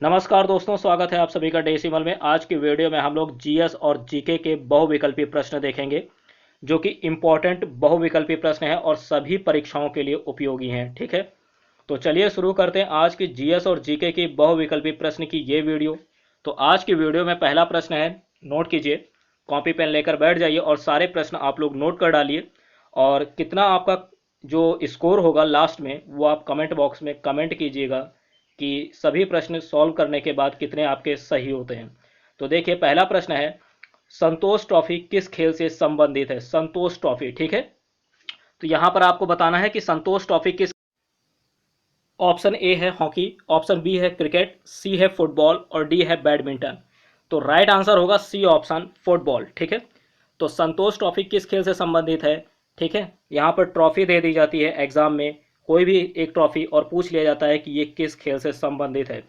नमस्कार दोस्तों, स्वागत है आप सभी का डेसिमल में। आज की वीडियो में हम लोग जीएस और जीके के बहुविकल्पी प्रश्न देखेंगे, जो कि इम्पोर्टेंट बहुविकल्पी प्रश्न हैं और सभी परीक्षाओं के लिए उपयोगी हैं। ठीक है, तो चलिए शुरू करते हैं आज की जीएस और जीके की बहुविकल्पी प्रश्न की ये वीडियो। तो आज की वीडियो में पहला प्रश्न है, नोट कीजिए, कॉपी पेन लेकर बैठ जाइए और सारे प्रश्न आप लोग नोट कर डालिए। और कितना आपका जो स्कोर होगा लास्ट में वो आप कमेंट बॉक्स में कमेंट कीजिएगा कि सभी प्रश्न सॉल्व करने के बाद कितने आपके सही होते हैं। तो देखिए, पहला प्रश्न है, संतोष ट्रॉफी किस खेल से संबंधित है? संतोष ट्रॉफी, ठीक है। तो यहां पर आपको बताना है कि संतोष ट्रॉफी किस। ऑप्शन ए है हॉकी, ऑप्शन बी है क्रिकेट, सी है फुटबॉल और डी है बैडमिंटन। तो राइट आंसर होगा सी ऑप्शन, फुटबॉल। ठीक है, तो संतोष ट्रॉफी किस खेल से संबंधित है? ठीक है, यहाँ पर ट्रॉफी दे दी जाती है एग्जाम में, कोई भी एक ट्रॉफी, और पूछ लिया जाता है कि ये किस खेल से संबंधित है।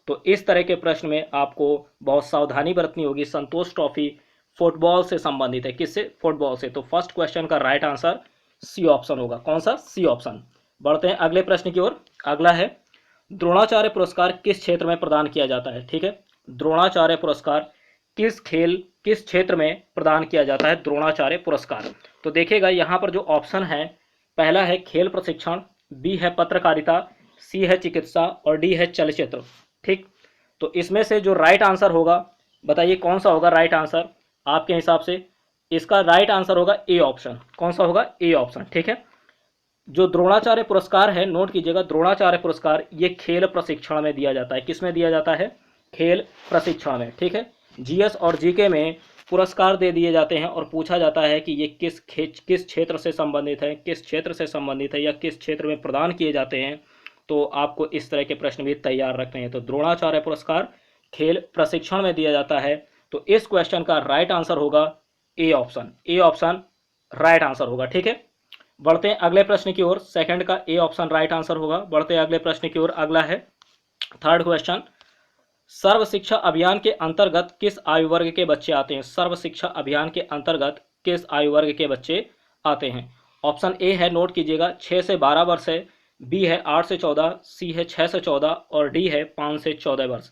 तो इस तरह के प्रश्न में आपको बहुत सावधानी बरतनी होगी। संतोष ट्रॉफी फुटबॉल से संबंधित है। किससे? फुटबॉल से। तो फर्स्ट क्वेश्चन का राइट आंसर सी ऑप्शन होगा। कौन सा? C option. बढ़ते हैं अगले प्रश्न की ओर। अगला है, द्रोणाचार्य पुरस्कार किस क्षेत्र में प्रदान किया जाता है? ठीक है, द्रोणाचार्य पुरस्कार किस क्षेत्र में प्रदान किया जाता है? द्रोणाचार्य पुरस्कार। तो देखिएगा यहाँ पर जो ऑप्शन है, पहला है खेल प्रशिक्षण, बी है पत्रकारिता, सी है चिकित्सा और डी है चलचित्र। ठीक, तो इसमें से जो राइट आंसर होगा, बताइए कौन सा होगा राइट आंसर आपके हिसाब से? इसका राइट आंसर होगा ए ऑप्शन। कौन सा होगा? A option. ठीक है, जो द्रोणाचार्य पुरस्कार है, नोट कीजिएगा, द्रोणाचार्य पुरस्कार ये खेल प्रशिक्षण में दिया जाता है। किस में दिया जाता है? खेल प्रशिक्षण में। ठीक है, जीएस और जीके में पुरस्कार दे दिए जाते हैं और पूछा जाता है कि ये किस क्षेत्र से संबंधित है, किस क्षेत्र से संबंधित है या किस क्षेत्र में प्रदान किए जाते हैं। तो आपको इस तरह के प्रश्न भी तैयार रखने हैं। तो द्रोणाचार्य पुरस्कार खेल प्रशिक्षण में दिया जाता है। तो इस क्वेश्चन का राइट आंसर होगा A option. A option right answer होगा। ठीक है, बढ़ते हैं अगले प्रश्न की ओर। सेकंड का ए ऑप्शन राइट आंसर होगा। बढ़ते हैं अगले प्रश्न की ओर। अगला है थर्ड क्वेश्चन, सर्व शिक्षा अभियान के अंतर्गत किस आयु वर्ग के बच्चे आते हैं? सर्व शिक्षा अभियान के अंतर्गत किस आयु वर्ग के बच्चे आते हैं? ऑप्शन ए है, नोट कीजिएगा, 6 से 12 वर्ष है, बी है 8 से 14, सी है 6 से 14 और डी है 5 से 14 वर्ष।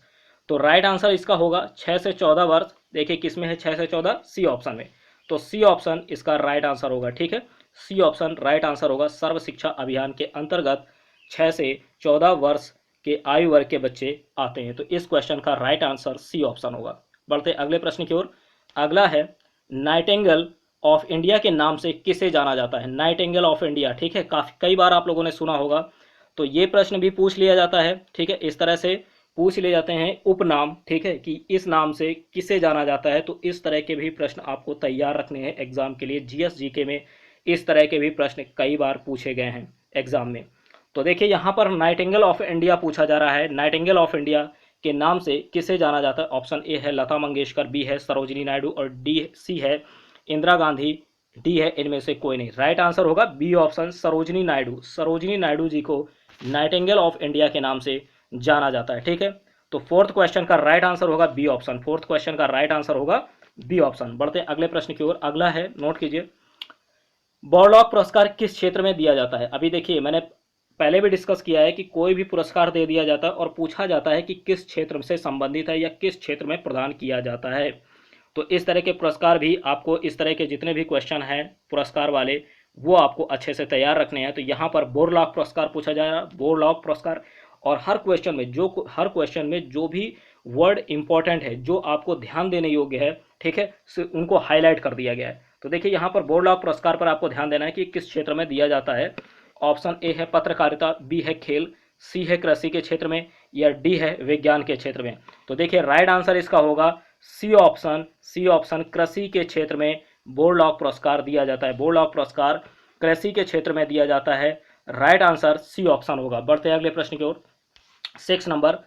तो राइट आंसर इसका होगा 6 से 14 वर्ष। देखिए किस में है 6 से 14? सी ऑप्शन में। तो सी ऑप्शन इसका राइट आंसर होगा। ठीक है, सी ऑप्शन राइट आंसर होगा। सर्व शिक्षा अभियान के अंतर्गत 6 से 14 वर्ष के आयु वर्ग के बच्चे आते हैं। तो इस क्वेश्चन का राइट आंसर सी ऑप्शन होगा। बढ़ते अगले प्रश्न की ओर। अगला है, नाइटिंगेल ऑफ इंडिया के नाम से किसे जाना जाता है? Nightingale of India. ठीक है, काफी कई बार आप लोगों ने सुना होगा। तो ये प्रश्न भी पूछ लिया जाता है। ठीक है, इस तरह से पूछ लिए जाते हैं उपनाम। ठीक है, कि इस नाम से किसे जाना जाता है। तो इस तरह के भी प्रश्न आपको तैयार रखने हैं एग्जाम के लिए। जीएस जीके में इस तरह के भी प्रश्न कई बार पूछे गए हैं एग्जाम में। तो देखिए यहाँ पर नाइटिंगेल ऑफ इंडिया पूछा जा रहा है। नाइटिंगेल ऑफ इंडिया के नाम से किसे जाना जाता है? ऑप्शन ए है लता मंगेशकर, बी है सरोजिनी नायडू और सी है इंदिरा गांधी, डी है इनमें से कोई नहीं। राइट आंसर होगा बी ऑप्शन, सरोजिनी नायडू। सरोजिनी नायडू जी को नाइटिंगेल ऑफ इंडिया के नाम से जाना जाता है। ठीक है, तो फोर्थ क्वेश्चन का राइट आंसर होगा बी ऑप्शन। फोर्थ क्वेश्चन का राइट आंसर होगा बी ऑप्शन। बढ़ते अगले प्रश्न की ओर। अगला है, नोट कीजिए, बोरलॉग पुरस्कार किस क्षेत्र में दिया जाता है? अभी देखिए, मैंने पहले भी डिस्कस किया है कि कोई भी पुरस्कार दे दिया जाता है और पूछा जाता है कि किस क्षेत्र से संबंधित है या किस क्षेत्र में प्रदान किया जाता है। तो इस तरह के पुरस्कार भी आपको, इस तरह के जितने भी क्वेश्चन हैं पुरस्कार वाले, वो आपको अच्छे से तैयार रखने हैं। तो यहाँ पर बोरलॉग पुरस्कार पूछा जाएगा, बोरलॉग पुरस्कार। और हर क्वेश्चन में जो भी वर्ड इंपॉर्टेंट है, जो आपको ध्यान देने योग्य है, ठीक है, उनको हाईलाइट कर दिया गया है। तो देखिए यहाँ पर बोरलॉग पुरस्कार पर आपको ध्यान देना है कि किस क्षेत्र में दिया जाता है। ऑप्शन ए है पत्रकारिता, बी है खेल, सी है कृषि के क्षेत्र में या डी है विज्ञान के क्षेत्र में। तो देखिए राइट आंसर इसका होगा सी ऑप्शन। सी ऑप्शन, कृषि के क्षेत्र में बोरलॉग पुरस्कार दिया जाता है। बोरलॉग पुरस्कार कृषि के क्षेत्र में दिया जाता है। राइट आंसर सी ऑप्शन होगा। बढ़ते हैं अगले प्रश्न की ओर। 6 नंबर,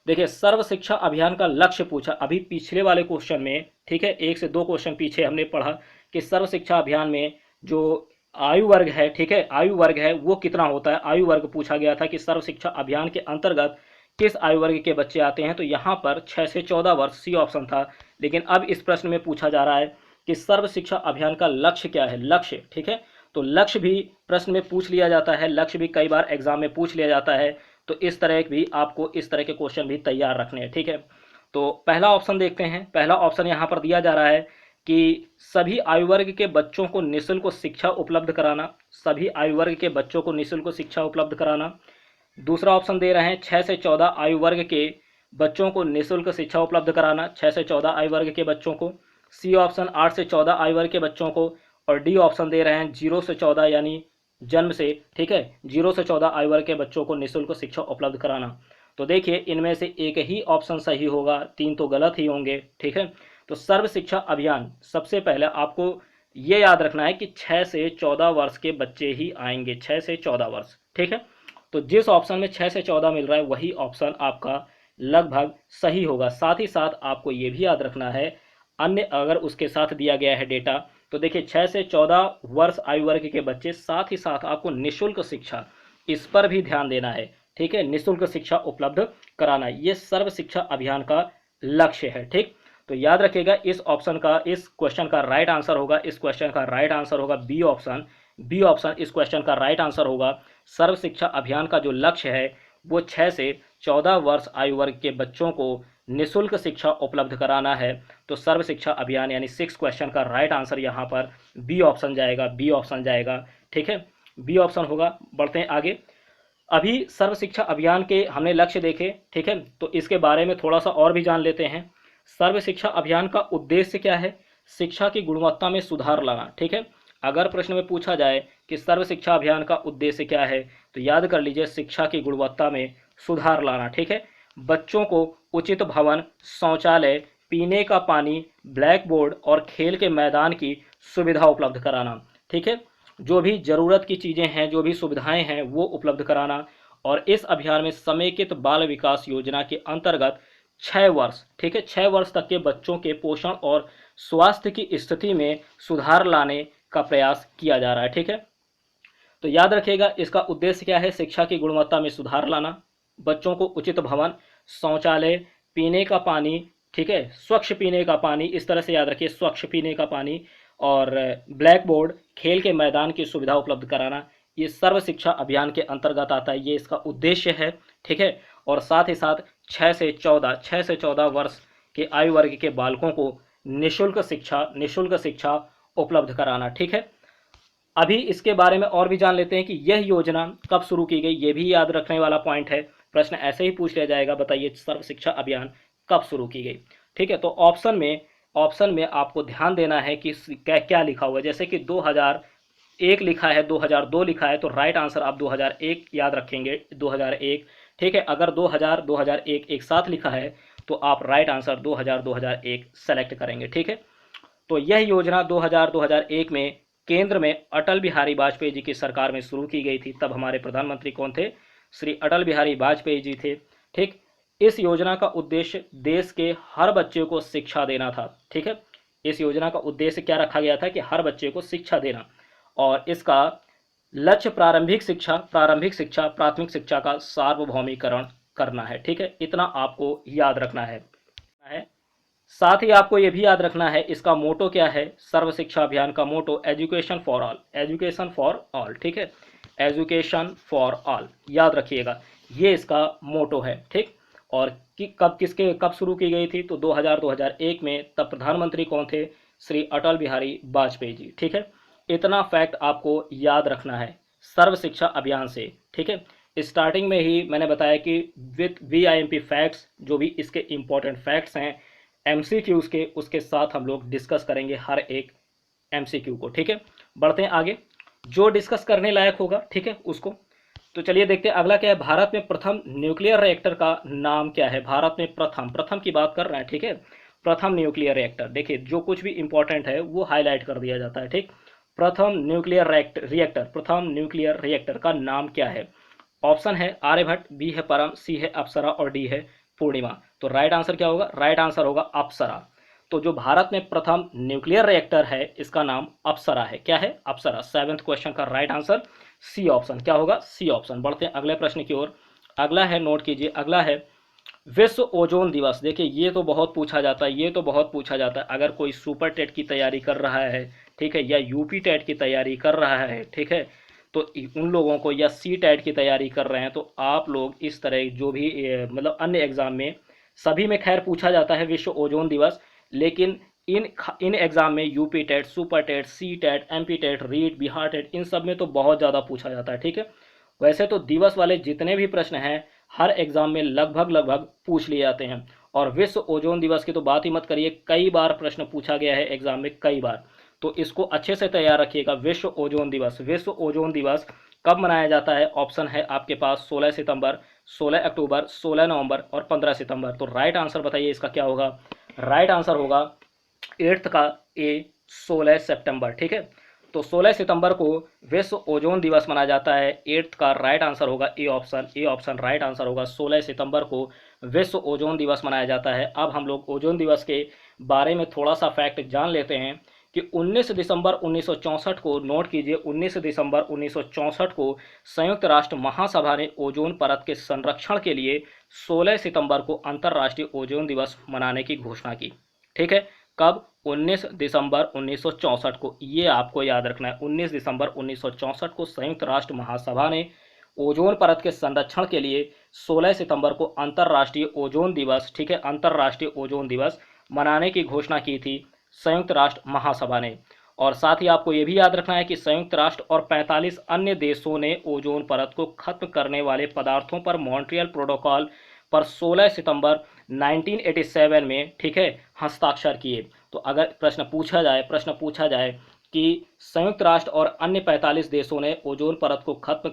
देखिए, सर्व शिक्षा अभियान का लक्ष्य पूछा अभी पिछले वाले क्वेश्चन में। ठीक है, 1 से 2 क्वेश्चन पीछे हमने पढ़ा कि सर्व शिक्षा अभियान में जो आयु वर्ग है, ठीक है, आयु वर्ग है वो कितना होता है। आयु वर्ग पूछा गया था कि सर्व शिक्षा अभियान के अंतर्गत किस आयु वर्ग के बच्चे आते हैं। तो यहाँ पर 6 से 14 वर्ष सी ऑप्शन था। लेकिन अब इस प्रश्न में पूछा जा रहा है कि सर्व शिक्षा अभियान का लक्ष्य क्या है। लक्ष्य, ठीक है, तो लक्ष्य भी प्रश्न में पूछ लिया जाता है। लक्ष्य भी कई बार एग्जाम में पूछ लिया जाता है। तो इस तरह भी आपको इस तरह के क्वेश्चन भी तैयार रखने हैं, ठीक है। तो पहला ऑप्शन देखते हैं। पहला ऑप्शन यहाँ पर दिया जा रहा है कि सभी आयु वर्ग के बच्चों को निःशुल्क शिक्षा उपलब्ध कराना, सभी आयु वर्ग के बच्चों को निःशुल्क शिक्षा उपलब्ध कराना। दूसरा ऑप्शन दे रहे हैं 6 से 14 आयु वर्ग के बच्चों को निःशुल्क शिक्षा उपलब्ध कराना, 6 से 14 आयु वर्ग के बच्चों को। सी ऑप्शन 8 से 14 आयु वर्ग के बच्चों को। और डी ऑप्शन दे रहे हैं 0 से 14 यानी जन्म से, ठीक है, 0 से 14 आयु वर्ग के बच्चों को निःशुल्क शिक्षा उपलब्ध कराना। तो देखिए इनमें से एक ही ऑप्शन सही होगा, 3 तो गलत ही होंगे, ठीक है। तो सर्व शिक्षा अभियान, सबसे पहले आपको ये याद रखना है कि 6 से 14 वर्ष के बच्चे ही आएंगे, 6 से 14 वर्ष, ठीक है। तो जिस ऑप्शन में 6 से 14 मिल रहा है वही ऑप्शन आपका लगभग सही होगा। साथ ही साथ आपको ये भी याद रखना है अन्य अगर उसके साथ दिया गया है डेटा, तो देखिए 6 से 14 वर्ष आयु वर्ग के बच्चे, साथ ही साथ आपको निःशुल्क शिक्षा, इस पर भी ध्यान देना है, ठीक है, निःशुल्क शिक्षा उपलब्ध कराना, ये सर्व शिक्षा अभियान का लक्ष्य है, ठीक। तो याद रखिएगा इस ऑप्शन का, इस क्वेश्चन का राइट आंसर होगा, इस क्वेश्चन का राइट आंसर होगा बी ऑप्शन। बी ऑप्शन इस क्वेश्चन का राइट आंसर होगा। सर्व शिक्षा अभियान का जो लक्ष्य है वो 6 से 14 वर्ष आयु वर्ग के बच्चों को निःशुल्क शिक्षा उपलब्ध कराना है। तो सर्व शिक्षा अभियान यानी 6 क्वेश्चन का राइट आंसर यहाँ पर बी ऑप्शन जाएगा, बी ऑप्शन जाएगा, ठीक है, बी ऑप्शन होगा। बढ़ते हैं आगे। अभी सर्व शिक्षा अभियान के हमने लक्ष्य देखे, ठीक है, तो इसके बारे में थोड़ा सा और भी जान लेते हैं। सर्व शिक्षा अभियान का उद्देश्य क्या है? शिक्षा की गुणवत्ता में सुधार लाना, ठीक है। अगर प्रश्न में पूछा जाए कि सर्व शिक्षा अभियान का उद्देश्य क्या है, तो याद कर लीजिए शिक्षा की गुणवत्ता में सुधार लाना, ठीक है। बच्चों को उचित भवन, शौचालय, पीने का पानी, ब्लैक बोर्ड और खेल के मैदान की सुविधा उपलब्ध कराना, ठीक है। जो भी ज़रूरत की चीज़ें हैं, जो भी सुविधाएं हैं वो उपलब्ध कराना। और इस अभियान में समेकित बाल विकास योजना के अंतर्गत 6 वर्ष, ठीक है, 6 वर्ष तक के बच्चों के पोषण और स्वास्थ्य की स्थिति में सुधार लाने का प्रयास किया जा रहा है, ठीक है। तो याद रखिएगा इसका उद्देश्य क्या है? शिक्षा की गुणवत्ता में सुधार लाना, बच्चों को उचित भवन, शौचालय, पीने का पानी, ठीक है, स्वच्छ पीने का पानी, इस तरह से याद रखिए स्वच्छ पीने का पानी, और ब्लैक बोर्ड, खेल के मैदान की सुविधा उपलब्ध कराना, ये सर्व शिक्षा अभियान के अंतर्गत आता है, ये इसका उद्देश्य है, ठीक है। और साथ ही साथ 6 से 14 वर्ष के आयु वर्ग के बालकों को निःशुल्क शिक्षा उपलब्ध कराना, ठीक है। अभी इसके बारे में और भी जान लेते हैं कि यह योजना कब शुरू की गई, ये भी याद रखने वाला पॉइंट है, प्रश्न ऐसे ही पूछ लिया जाएगा, बताइए सर्व शिक्षा अभियान कब शुरू की गई, ठीक है। तो ऑप्शन में आपको ध्यान देना है कि क्या क्या लिखा हुआ है। जैसे कि 2001 लिखा है, 2002 लिखा है, तो राइट आंसर आप 2001 याद रखेंगे, 2001, ठीक है। अगर 2001 एक साथ लिखा है तो आप राइट आंसर 2001 सेलेक्ट करेंगे, ठीक है। तो यह योजना 2001 में केंद्र में अटल बिहारी वाजपेयी जी की सरकार में शुरू की गई थी। तब हमारे प्रधानमंत्री कौन थे? श्री अटल बिहारी वाजपेयी जी थे, ठीक। इस योजना का उद्देश्य देश के हर बच्चे को शिक्षा देना था, ठीक है। इस योजना का उद्देश्य क्या रखा गया था कि हर बच्चे को शिक्षा देना, और इसका लक्ष्य प्रारंभिक शिक्षा प्राथमिक शिक्षा का सार्वभौमिकरण करना है, ठीक है। इतना आपको याद रखना है। साथ ही आपको यह भी याद रखना है इसका मोटो क्या है। सर्व शिक्षा अभियान का motto education for all, education for all, ठीक है, एजुकेशन फॉर ऑल, याद रखिएगा ये इसका मोटो है, ठीक। और कब शुरू की गई थी? तो 2001 में। तब प्रधानमंत्री कौन थे? श्री अटल बिहारी वाजपेयी जी, ठीक है। इतना फैक्ट आपको याद रखना है सर्व शिक्षा अभियान से, ठीक है। स्टार्टिंग में ही मैंने बताया कि विथ VIMP फैक्ट्स, जो भी इसके इम्पोर्टेंट फैक्ट्स हैं MCQs के, उसके साथ हम लोग डिस्कस करेंगे हर एक MCQ को, ठीक है। बढ़ते हैं आगे, जो डिस्कस करने लायक होगा, ठीक है, उसको। तो चलिए देखते हैं अगला क्या है। भारत में प्रथम न्यूक्लियर रिएक्टर का नाम क्या है? भारत में प्रथम की बात कर रहे हैं, ठीक है, प्रथम न्यूक्लियर रिएक्टर। देखिए जो कुछ भी इंपॉर्टेंट है वो हाईलाइट कर दिया जाता है, ठीक। प्रथम न्यूक्लियर रिएक्टर का नाम क्या है? ऑप्शन है आर्यभट्ट, बी है परम, सी है अप्सरा और डी है पूर्णिमा। तो राइट आंसर क्या होगा? राइट आंसर होगा अप्सरा। तो जो भारत में प्रथम न्यूक्लियर रिएक्टर है इसका नाम अप्सरा है। क्या है? अप्सरा। 7th क्वेश्चन का राइट आंसर सी ऑप्शन। क्या होगा? C option. बढ़ते हैं अगले प्रश्न की ओर। अगला है, नोट कीजिए, अगला है विश्व ओजोन दिवस। देखिए ये तो बहुत पूछा जाता है, अगर कोई सुपर टेट की तैयारी कर रहा है, ठीक है, या यूपी टेट की तैयारी कर रहा है, ठीक है, तो उन लोगों को, या सी टेट की तैयारी कर रहे हैं, तो आप लोग इस तरह जो भी मतलब अन्य एग्ज़ाम में, सभी में खैर पूछा जाता है विश्व ओजोन दिवस, लेकिन इन एग्ज़ाम में UP TET, super TET, C TET, MP TET, REET, Bihar TET, इन सब में तो बहुत ज़्यादा पूछा जाता है। ठीक है, वैसे तो दिवस वाले जितने भी प्रश्न हैं हर एग्ज़ाम में लगभग लगभग पूछ लिए जाते हैं। और विश्व ओजोन दिवस की तो बात ही मत करिए, कई बार प्रश्न पूछा गया है एग्ज़ाम में, कई बार। तो इसको अच्छे से तैयार रखिएगा। विश्व ओजोन दिवस, विश्व ओजोन दिवस कब मनाया जाता है? ऑप्शन है आपके पास 16 सितंबर, 16 अक्टूबर, 16 नवंबर और 15 सितंबर। तो राइट आंसर बताइए इसका क्या होगा? राइट आंसर होगा 8th का ए, 16 सितंबर। ठीक है, तो 16 सितंबर को विश्व ओजोन दिवस मनाया जाता है। 8th का राइट आंसर होगा A option, A option right answer होगा। 16 सितंबर को विश्व ओजोन दिवस मनाया जाता है। अब हम लोग ओजोन दिवस के बारे में थोड़ा सा फैक्ट जान लेते हैं कि 19 दिसंबर 1964 को, नोट कीजिए, 19 दिसंबर 1964 को संयुक्त राष्ट्र महासभा ने ओजोन परत के संरक्षण के लिए 16 सितंबर को अंतर्राष्ट्रीय ओजोन दिवस मनाने की घोषणा की। ठीक है, कब? 19 दिसंबर 1964 को, ये आपको याद रखना है। 19 दिसंबर 1964 को संयुक्त राष्ट्र महासभा ने ओजोन परत के संरक्षण के लिए 16 सितंबर को अंतर्राष्ट्रीय ओजोन दिवस, ठीक है, अंतर्राष्ट्रीय ओजोन दिवस मनाने की घोषणा की थी संयुक्त राष्ट्र महासभा ने। और साथ ही आपको ये भी याद रखना है कि संयुक्त राष्ट्र और 45 अन्य देशों ने ओजोन परत को खत्म करने वाले पदार्थों पर मॉन्ट्रियल प्रोटोकॉल पर 16 सितंबर 1987 में, ठीक है, हस्ताक्षर किए। तो अगर प्रश्न पूछा जाए कि संयुक्त राष्ट्र और अन्य 45 देशों ने ओजोन परत को खत्म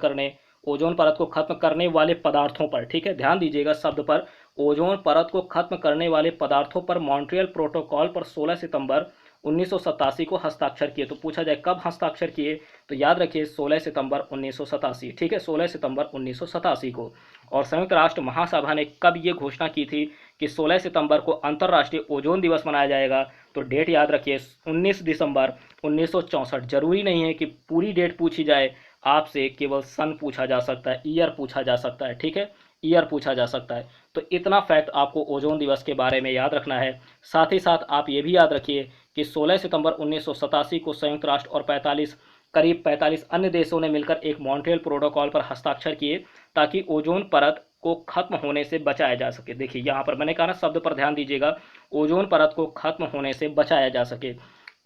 करने वाले पदार्थों पर, ठीक है, ध्यान दीजिएगा शब्द पर, ओजोन परत को खत्म करने वाले पदार्थों पर मॉन्ट्रियल प्रोटोकॉल पर 16 सितंबर 1987 को हस्ताक्षर किए। तो पूछा जाए कब हस्ताक्षर किए, तो याद रखिए 16 सितंबर 1987। ठीक है, 16 सितंबर 1987 को। और संयुक्त राष्ट्र महासभा ने कब ये घोषणा की थी कि 16 सितंबर को अंतर्राष्ट्रीय ओजोन दिवस मनाया जाएगा? तो डेट याद रखिए 19 दिसंबर 1964। जरूरी नहीं है कि पूरी डेट पूछी जाए आपसे, केवल सन पूछा जा सकता है, ईयर पूछा जा सकता है। ठीक है, ईयर पूछा जा सकता है। तो इतना फैक्ट आपको ओजोन दिवस के बारे में याद रखना है। साथ ही साथ आप ये भी याद रखिए कि 16 सितंबर 1987 को संयुक्त राष्ट्र और करीब 45 अन्य देशों ने मिलकर एक मॉन्ट्रियल प्रोटोकॉल पर हस्ताक्षर किए ताकि ओजोन परत को खत्म होने से बचाया जा सके। देखिए यहाँ पर मैंने कहा ना, शब्द पर ध्यान दीजिएगा, ओजोन परत को खत्म होने से बचाया जा सके।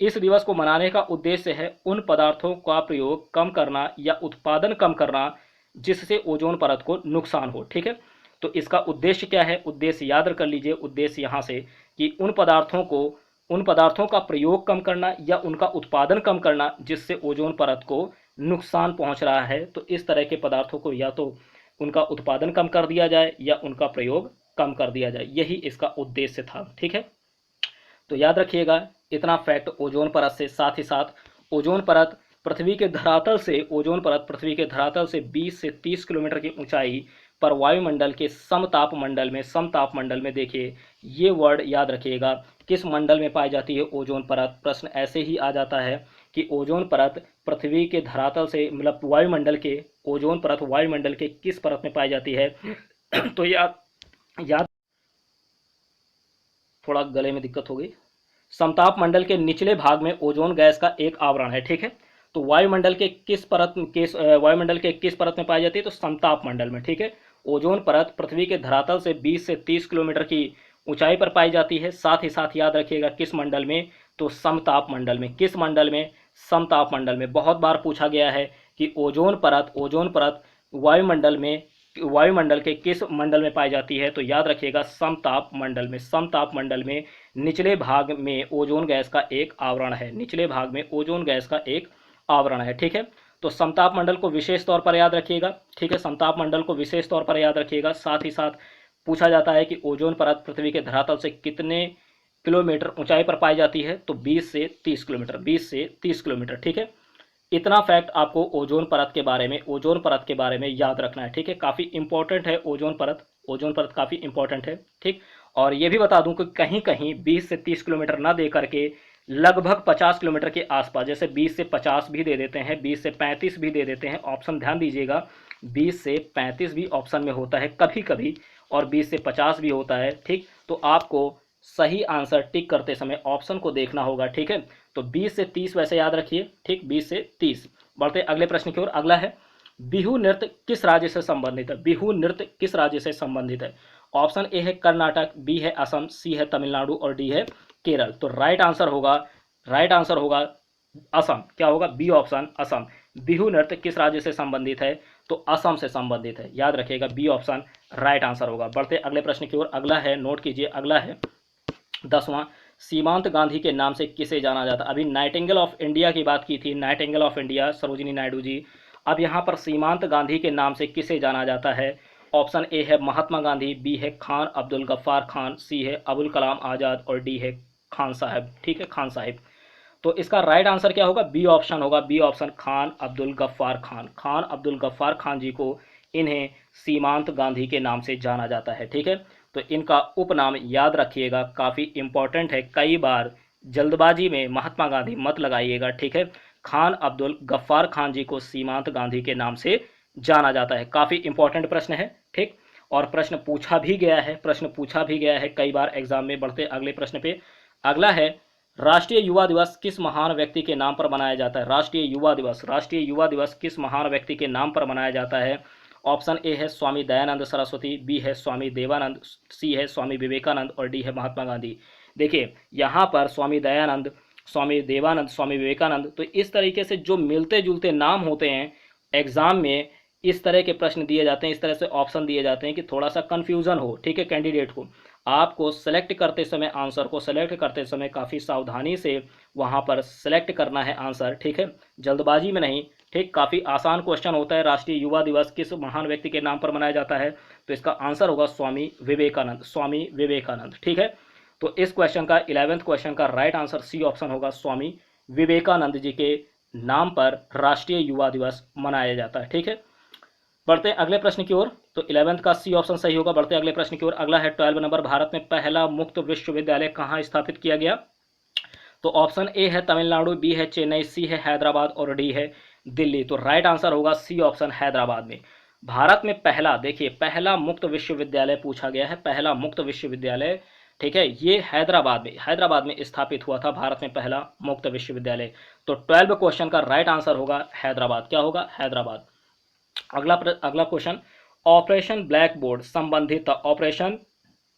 इस दिवस को मनाने का उद्देश्य है उन पदार्थों का प्रयोग कम करना या उत्पादन कम करना जिससे ओजोन परत को नुकसान हो। ठीक है, तो इसका उद्देश्य क्या है? उद्देश्य याद कर लीजिए, उद्देश्य यहाँ से कि उन पदार्थों का प्रयोग कम करना या उनका उत्पादन कम करना जिससे ओजोन परत को नुकसान पहुंच रहा है। तो इस तरह के पदार्थों को या तो उनका उत्पादन कम कर दिया जाए या उनका प्रयोग कम कर दिया जाए, यही इसका उद्देश्य था। ठीक है, तो याद रखिएगा इतना फैक्ट ओजोन परत से। साथ ही साथ ओजोन परत पृथ्वी के धरातल से 20 से 30 किलोमीटर की ऊंचाई पर वायुमंडल के समताप मंडल में देखिए, ये वर्ड याद रखिएगा, किस मंडल में पाई जाती है ओजोन परत? प्रश्न ऐसे ही आ जाता है कि ओजोन परत पृथ्वी के धरातल से, मतलब ओजोन परत वायुमंडल के किस परत में पाई जाती है? तो याद थोड़ा गले में दिक्कत हो गई। समताप मंडल के निचले भाग में ओजोन गैस का एक आवरण है। ठीक है, तो वायुमंडल के किस परत में पाई जाती है? तो समताप मंडल में। ठीक है, ओजोन परत पृथ्वी के धरातल से 20 से 30 किलोमीटर की ऊंचाई पर पाई जाती है। साथ ही साथ याद रखिएगा किस मंडल में? तो समताप मंडल में। किस मंडल में? समताप मंडल में। बहुत बार पूछा गया है कि ओजोन परत वायुमंडल के किस मंडल में पाई जाती है? तो याद रखिएगा समताप मंडल में निचले भाग में ओजोन गैस का एक आवरण है। ठीक है, तो समताप मंडल को विशेष तौर पर याद रखिएगा। ठीक है, समताप मंडल को विशेष तौर पर याद रखिएगा। साथ ही साथ पूछा जाता है कि ओजोन परत पृथ्वी के धरातल से कितने किलोमीटर ऊंचाई पर पाई जाती है? तो 20 से 30 किलोमीटर। ठीक है, इतना फैक्ट आपको ओजोन परत के बारे में याद रखना है। ठीक है, काफ़ी इंपॉर्टेंट है ओजोन परत काफ़ी इंपॉर्टेंट है। ठीक, और ये भी बता दूं कि कहीं कहीं 20 से 30 किलोमीटर ना दे करके लगभग 50 किलोमीटर के आसपास, जैसे 20 से 50 भी दे देते हैं, 20 से 35 भी दे देते हैं। ऑप्शन ध्यान दीजिएगा, 20 से 35 भी ऑप्शन में होता है कभी कभी, और 20 से 50 भी होता है। ठीक, तो आपको सही आंसर टिक करते समय ऑप्शन को देखना होगा। ठीक है, तो 20 से 30 वैसे याद रखिए। ठीक, 20 से 30 बढ़ते अगले प्रश्न की ओर। अगला है बिहू नृत्य किस राज्य से संबंधित है? बिहू नृत्य किस राज्य से संबंधित है? ऑप्शन ए है कर्नाटक, बी है असम, सी है तमिलनाडु और डी है केरल। तो राइट आंसर होगा असम। क्या होगा? B option Assam. बिहू नृत्य किस राज्य से संबंधित है? तो असम से संबंधित है, याद रखिएगा बी ऑप्शन राइट आंसर होगा। बढ़ते अगले प्रश्न की ओर। अगला है, नोट कीजिए, अगला है 10वां, सीमांत गांधी के नाम से किसे जाना जाता है? अभी नाइटिंगेल ऑफ इंडिया की बात की थी, nightingale of India Sarojini Naidu ji. अब यहाँ पर सीमांत गांधी के नाम से किसे जाना जाता है? ऑप्शन ए है महात्मा गांधी, बी है खान अब्दुल गफ्फार खान, सी है अबुल कलाम आज़ाद और डी है खान साहब। ठीक है, खान साहिब। तो इसका राइट आंसर क्या होगा? बी ऑप्शन होगा, बी ऑप्शन खान अब्दुल गफ्फार खान। खान अब्दुल गफ्फार खान जी को इन्हें सीमांत गांधी के नाम से जाना जाता है। ठीक है, तो इनका उपनाम याद रखिएगा, काफ़ी इंपॉर्टेंट है, कई बार जल्दबाजी में महात्मा गांधी मत लगाइएगा। ठीक है, खान अब्दुल गफ्फार खान जी को सीमांत गांधी के नाम से जाना जाता है। काफ़ी इंपॉर्टेंट प्रश्न है। ठीक, और प्रश्न पूछा भी गया है, प्रश्न पूछा भी गया है कई बार एग्जाम में। बढ़ते अगले प्रश्न पे। अगला है राष्ट्रीय युवा दिवस किस महान व्यक्ति के नाम पर मनाया जाता है? राष्ट्रीय युवा दिवस किस महान व्यक्ति के नाम पर मनाया जाता है? ऑप्शन ए है स्वामी दयानंद सरस्वती, बी है स्वामी देवानंद, सी है स्वामी विवेकानंद और डी है महात्मा गांधी। देखिए यहाँ पर स्वामी दयानंद, स्वामी देवानंद, स्वामी विवेकानंद, तो इस तरीके से जो मिलते जुलते नाम होते हैं एग्जाम में, इस तरह के प्रश्न दिए जाते हैं, इस तरह से ऑप्शन दिए जाते हैं कि थोड़ा सा कन्फ्यूजन हो। ठीक है, कैंडिडेट को आपको सेलेक्ट करते समय, आंसर को सेलेक्ट करते समय काफ़ी सावधानी से वहाँ पर सेलेक्ट करना है आंसर। ठीक है, जल्दबाजी में नहीं। ठीक, काफ़ी आसान क्वेश्चन होता है। राष्ट्रीय युवा दिवस किस महान व्यक्ति के नाम पर मनाया जाता है? तो इसका आंसर होगा स्वामी विवेकानंद, स्वामी विवेकानंद। ठीक है, तो इस क्वेश्चन का 11वें क्वेश्चन का राइट आंसर सी ऑप्शन होगा, स्वामी विवेकानंद जी के नाम पर राष्ट्रीय युवा दिवस मनाया जाता है। ठीक है, बढ़ते अगले प्रश्न की ओर। तो 11th का सी ऑप्शन सही होगा। बढ़ते अगले प्रश्न की ओर। अगला है 12 नंबर, भारत में पहला मुक्त विश्वविद्यालय कहाँ स्थापित किया गया? तो ऑप्शन ए है तमिलनाडु, बी है चेन्नई, सी है हैदराबाद और डी है दिल्ली। तो राइट आंसर होगा सी ऑप्शन हैदराबाद में। भारत में पहला, देखिए पहला मुक्त विश्वविद्यालय पूछा गया है, पहला मुक्त विश्वविद्यालय। ठीक है, ये हैदराबाद में स्थापित हुआ था भारत में पहला मुक्त विश्वविद्यालय। तो 12 क्वेश्चन का राइट आंसर होगा हैदराबाद। क्या होगा? हैदराबाद। अगला क्वेश्चन, ऑपरेशन ब्लैक बोर्ड संबंधित, ऑपरेशन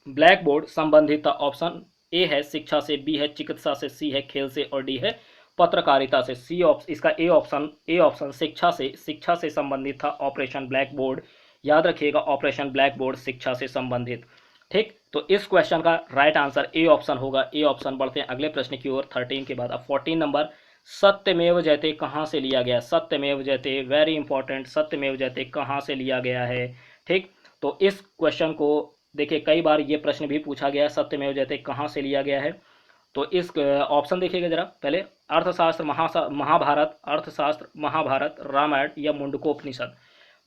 ब्लैक बोर्ड संबंधित। ऑप्शन ए है शिक्षा से, बी है चिकित्सा से, सी है खेल से और डी है पत्रकारिता से। सी ऑप्शन, इसका ए ऑप्शन शिक्षा से संबंधित था ऑपरेशन ब्लैक बोर्ड। याद रखिएगा, ऑपरेशन ब्लैक बोर्ड शिक्षा से संबंधित। ठीक, तो इस क्वेश्चन का राइट आंसर ए ऑप्शन होगा, ए ऑप्शन। बढ़ते हैं अगले प्रश्न की ओर 13 के बाद। अब 14 नंबर, सत्यमेव जयते कहाँ से लिया गया? सत्यमेव जयते, वेरी इंपॉर्टेंट, सत्यमेव जयते कहाँ से लिया गया है? ठीक, तो इस क्वेश्चन को देखिए कई बार ये प्रश्न भी पूछा गया, सत्यमेव जयते कहाँ से लिया गया है? तो इस ऑप्शन देखिएगा जरा पहले, अर्थशास्त्र, महाभारत, अर्थशास्त्र, महाभारत, रामायण या मुंडकोपनिषद।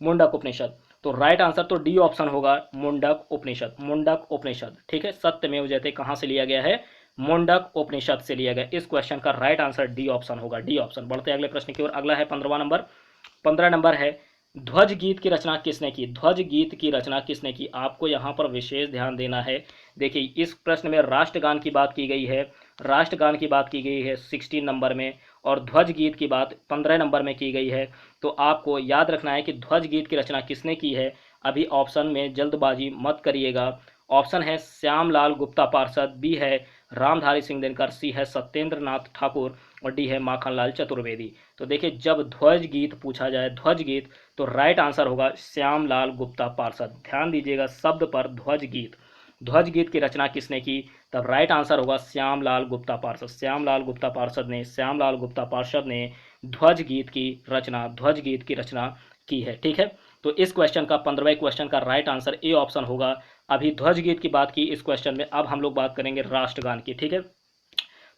मुंडक उपनिषद। तो राइट आंसर तो डी ऑप्शन होगा, मुंडक उपनिषद, मुंडक उपनिषद। ठीक है, सत्यमेव जयते कहाँ से लिया गया है? मुंडक उपनिषद से लिया गया। इस क्वेश्चन का राइट आंसर डी ऑप्शन होगा, डी ऑप्शन। बढ़ते अगले प्रश्न की ओर। अगला है 15वां नंबर, 15 नंबर है, ध्वज गीत की रचना किसने की? ध्वज गीत की रचना किसने की? आपको यहाँ पर विशेष ध्यान देना है। देखिए इस प्रश्न में राष्ट्रगान की बात की गई है, राष्ट्रगान की बात की गई है 16 नंबर में, और ध्वज गीत की बात 15 नंबर में की गई है। तो आपको याद रखना है कि ध्वज गीत की रचना किसने की है। अभी ऑप्शन में जल्दबाजी मत करिएगा। ऑप्शन है श्यामलाल गुप्ता पार्षद, बी है रामधारी सिंह दिनकर, सी है सत्येंद्र नाथ ठाकुर और डी है माखनलाल चतुर्वेदी। तो देखिए जब ध्वज गीत पूछा जाए, ध्वज गीत, तो राइट आंसर होगा श्यामलाल गुप्ता पार्षद। ध्यान दीजिएगा शब्द पर, ध्वज गीत, ध्वज गीत की रचना किसने की? तब राइट आंसर होगा श्यामलाल गुप्ता पार्षद। श्यामलाल गुप्ता पार्षद ने ध्वज गीत की रचना, ध्वज गीत की रचना की है। ठीक है, तो इस क्वेश्चन का 15वें क्वेश्चन का राइट आंसर ए ऑप्शन होगा। अभी ध्वज गीत की बात की इस क्वेश्चन में, अब हम लोग बात करेंगे राष्ट्रगान की। ठीक है,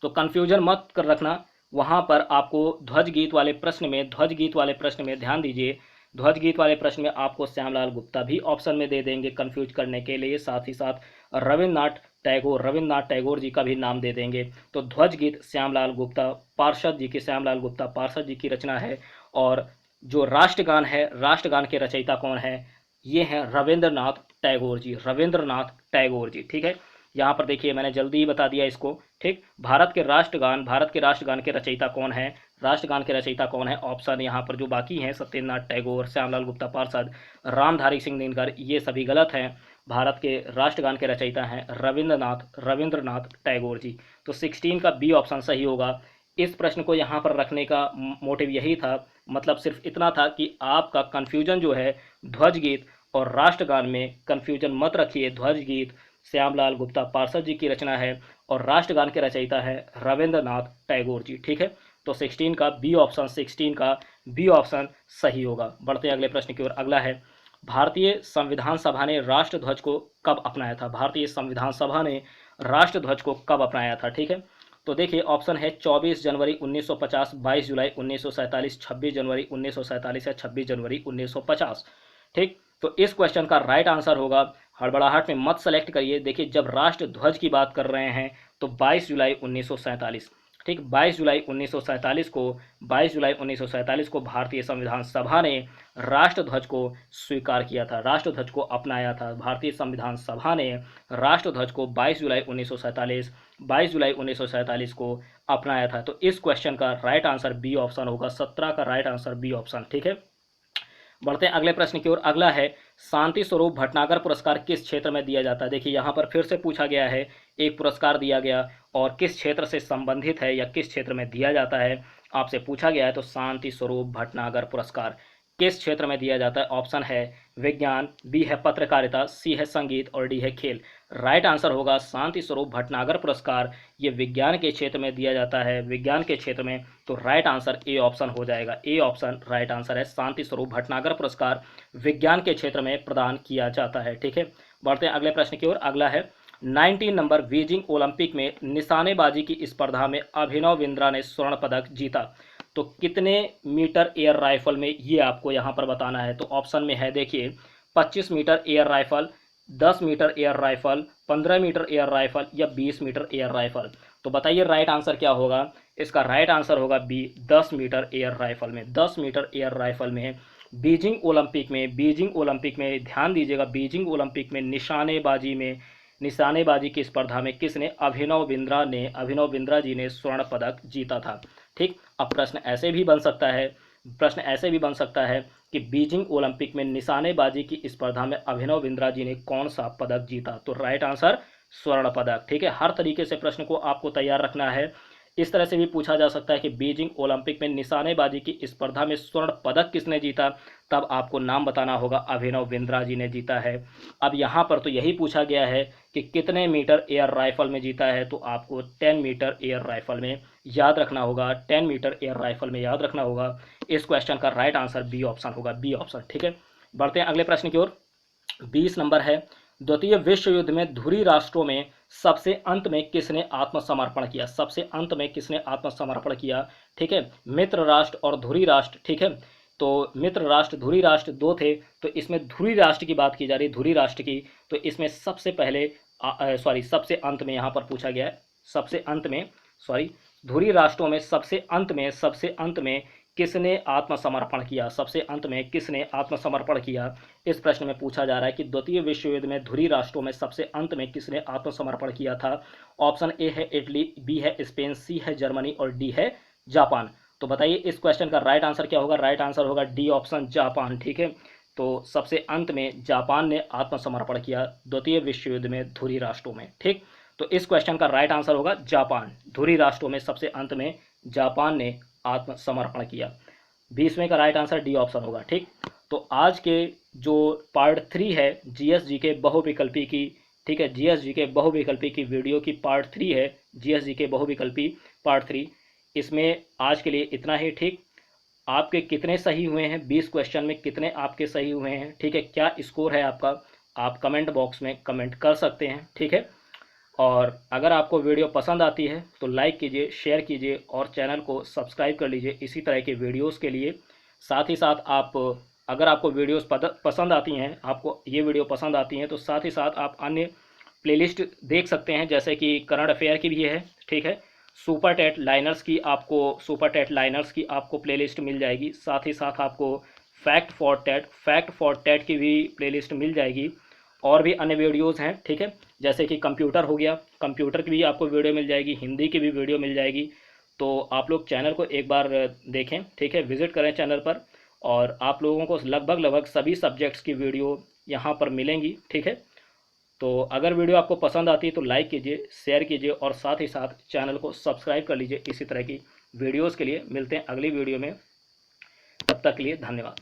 तो कंफ्यूजन मत कर रखना, वहां पर आपको ध्वज गीत वाले प्रश्न में ध्यान दीजिए। ध्वज गीत वाले प्रश्न में आपको श्यामलाल गुप्ता भी ऑप्शन में दे देंगे कंफ्यूज करने के लिए, साथ ही साथ रविन्द्रनाथ टैगोर जी का भी नाम दे देंगे। तो ध्वज गीत श्यामलाल गुप्ता पार्षद जी की रचना है। और जो राष्ट्रगान है, राष्ट्रगान के रचयिता कौन है? ये हैं रविन्द्रनाथ टैगोर जी, रविन्द्रनाथ टैगोर जी। ठीक है, यहाँ पर देखिए मैंने जल्दी ही बता दिया इसको। ठीक, भारत के राष्ट्रगान के रचयिता कौन है? राष्ट्रगान के रचयिता कौन है? ऑप्शन यहाँ पर जो बाकी हैं, सत्येंद्रनाथ टैगोर, श्यामलाल गुप्ता पार्षद, रामधारी सिंह दिनकर, ये सभी गलत हैं। भारत के राष्ट्रगान के रचयिता हैं रविंद्रनाथ टैगोर जी। तो 16 का बी ऑप्शन सही होगा। इस प्रश्न को यहाँ पर रखने का मोटिव यही था, मतलब सिर्फ इतना था कि आपका कन्फ्यूजन जो है ध्वज गीत और राष्ट्रगान में कन्फ्यूजन मत रखिए। ध्वज गीत श्यामलाल गुप्ता पार्षद जी की रचना है और राष्ट्रगान के रचयिता है रविंद्रनाथ टैगोर जी। ठीक है, तो 16 का बी ऑप्शन सही होगा। बढ़ते हैं अगले प्रश्न की ओर। अगला है, भारतीय संविधान सभा ने राष्ट्रध्वज को कब अपनाया था? भारतीय संविधान सभा ने राष्ट्रध्वज को कब अपनाया था? ठीक है, तो देखिए ऑप्शन है 24 जनवरी 1950, 22 जुलाई 1947, 26 जनवरी 1947 या 26 जनवरी 1950। ठीक, तो इस क्वेश्चन का राइट आंसर होगा, हड़बड़ाहट में मत सेलेक्ट करिए। देखिए जब राष्ट्र ध्वज की बात कर रहे हैं तो 22 जुलाई 1947। ठीक, 22 जुलाई 1947 को भारतीय संविधान सभा ने राष्ट्र ध्वज को स्वीकार किया था, राष्ट्र ध्वज को अपनाया था। भारतीय संविधान सभा ने राष्ट्र ध्वज को 22 जुलाई 1947 को अपनाया था। तो इस क्वेश्चन का राइट आंसर बी ऑप्शन होगा। 17 का राइट आंसर बी ऑप्शन। ठीक है, बढ़ते हैं अगले प्रश्न की ओर। अगला है, शांति स्वरूप भटनागर पुरस्कार किस क्षेत्र में दिया जाता है? देखिए यहाँ पर फिर से पूछा गया है, एक पुरस्कार दिया गया और किस क्षेत्र से संबंधित है या किस क्षेत्र में दिया जाता है, आपसे पूछा गया है। तो शांति स्वरूप भटनागर पुरस्कार किस क्षेत्र में दिया जाता है? ऑप्शन है विज्ञान, बी है पत्रकारिता, सी है संगीत और डी है खेल। राइट आंसर होगा शांति स्वरूप भटनागर पुरस्कार, ये विज्ञान के क्षेत्र में दिया जाता है, विज्ञान के क्षेत्र में। तो राइट आंसर ए ऑप्शन हो जाएगा। ए ऑप्शन राइट आंसर है, शांति स्वरूप भटनागर पुरस्कार विज्ञान के क्षेत्र में प्रदान किया जाता है। ठीक है, बढ़ते हैं अगले प्रश्न की ओर। अगला है, 19 नंबर बीजिंग ओलंपिक में निशानेबाजी की स्पर्धा में अभिनव बिंद्रा ने स्वर्ण पदक जीता। तो कितने मीटर एयर राइफल में, ये आपको यहाँ पर बताना है। तो ऑप्शन में है देखिए 25 metre air rifle, 10 metre air rifle, 15 metre air rifle या 20 मीटर एयर राइफल। तो बताइए राइट आंसर क्या होगा? इसका राइट आंसर होगा बी, 10 मीटर एयर राइफल में। 10 मीटर एयर राइफल में बीजिंग ओलंपिक में ध्यान दीजिएगा, बीजिंग ओलंपिक में निशानेबाजी की स्पर्धा में किसने? अभिनव बिंद्रा जी ने स्वर्ण पदक जीता था। ठीक, अब प्रश्न ऐसे भी बन सकता है कि बीजिंग ओलंपिक में निशानेबाजी की स्पर्धा में अभिनव बिंद्रा जी ने कौन सा पदक जीता? तो राइट आंसर स्वर्ण पदक। ठीक है, हर तरीके से प्रश्न को आपको तैयार रखना है। इस तरह से भी पूछा जा सकता है कि बीजिंग ओलंपिक में निशानेबाजी की स्पर्धा में स्वर्ण पदक किसने जीता? तब आपको नाम बताना होगा, अभिनव बिंद्रा जी ने जीता है। अब यहाँ पर तो यही पूछा गया है कि कितने मीटर एयर राइफल में जीता है, तो आपको 10 मीटर एयर राइफल में याद रखना होगा, 10 मीटर एयर राइफल में याद रखना होगा। इस क्वेश्चन का राइट आंसर बी ऑप्शन होगा, बी ऑप्शन। ठीक है, बढ़ते हैं अगले प्रश्न की ओर। 20 नंबर है, द्वितीय विश्व युद्ध में धुरी राष्ट्रों में सबसे अंत में किसने आत्मसमर्पण किया? सबसे अंत में किसने आत्मसमर्पण किया? ठीक है, मित्र राष्ट्र और धुरी राष्ट्र। ठीक है, तो मित्र राष्ट्र धुरी राष्ट्र दो थे, तो इसमें धुरी राष्ट्र की बात की जा रही है, धुरी राष्ट्र की। तो इसमें सबसे पहले सबसे अंत में यहाँ पर पूछा गया है, सबसे अंत में धुरी राष्ट्रों में सबसे अंत में किसने आत्मसमर्पण किया? सबसे अंत में किसने आत्मसमर्पण किया? इस प्रश्न में पूछा जा रहा है कि द्वितीय विश्व युद्ध में धुरी राष्ट्रों में सबसे अंत में किसने आत्मसमर्पण किया था। ऑप्शन ए है इटली, बी है स्पेन, सी है जर्मनी और डी है जापान। तो बताइए इस क्वेश्चन का राइट आंसर क्या होगा? राइट आंसर होगा डी ऑप्शन, जापान। ठीक है, तो सबसे अंत में जापान ने आत्मसमर्पण किया द्वितीय विश्व युद्ध में धुरी राष्ट्रों में। ठीक, तो इस क्वेश्चन का राइट आंसर होगा जापान। धुरी राष्ट्रों में सबसे अंत में जापान ने आत्मसमर्पण किया। 20वें का राइट आंसर डी ऑप्शन होगा। ठीक, तो आज के जो पार्ट 3 है जीएसजी के बहुविकल्पी की, ठीक है, जीएसजी के बहुविकल्पी की वीडियो की पार्ट 3 है, जीएसजी के बहुविकल्पी पार्ट 3। इसमें आज के लिए इतना ही। ठीक, आपके कितने सही हुए हैं? 20 क्वेश्चन में कितने आपके सही हुए हैं? ठीक है, क्या स्कोर है आपका? आप कमेंट बॉक्स में कमेंट कर सकते हैं। ठीक है, और अगर आपको वीडियो पसंद आती है तो लाइक कीजिए, शेयर कीजिए और चैनल को सब्सक्राइब कर लीजिए इसी तरह के वीडियोस के लिए। साथ ही साथ अगर आपको वीडियोस पसंद आती हैं, आपको ये वीडियो पसंद आती हैं, तो साथ ही साथ आप अन्य प्लेलिस्ट देख सकते हैं, जैसे कि करंट अफेयर की भी है। ठीक है, सुपर टेट लाइनर्स की आपको प्लेलिस्ट मिल जाएगी। साथ ही साथ आपको फैक्ट फॉर टेट की भी प्लेलिस्ट मिल जाएगी। और भी अन्य वीडियोज़ हैं, ठीक है, जैसे कि कंप्यूटर हो गया, कंप्यूटर की भी आपको वीडियो मिल जाएगी, हिंदी की भी वीडियो मिल जाएगी। तो आप लोग चैनल को एक बार देखें, ठीक है, विजिट करें चैनल पर, और आप लोगों को लगभग लगभग सभी सब्जेक्ट्स की वीडियो यहाँ पर मिलेंगी, ठीक है। तो अगर वीडियो आपको पसंद आती है तो लाइक कीजिए, शेयर कीजिए, और साथ ही साथ चैनल को सब्सक्राइब कर लीजिए। इसी तरह की वीडियोज़ के लिए मिलते हैं अगली वीडियो में, तब तक के लिए धन्यवाद।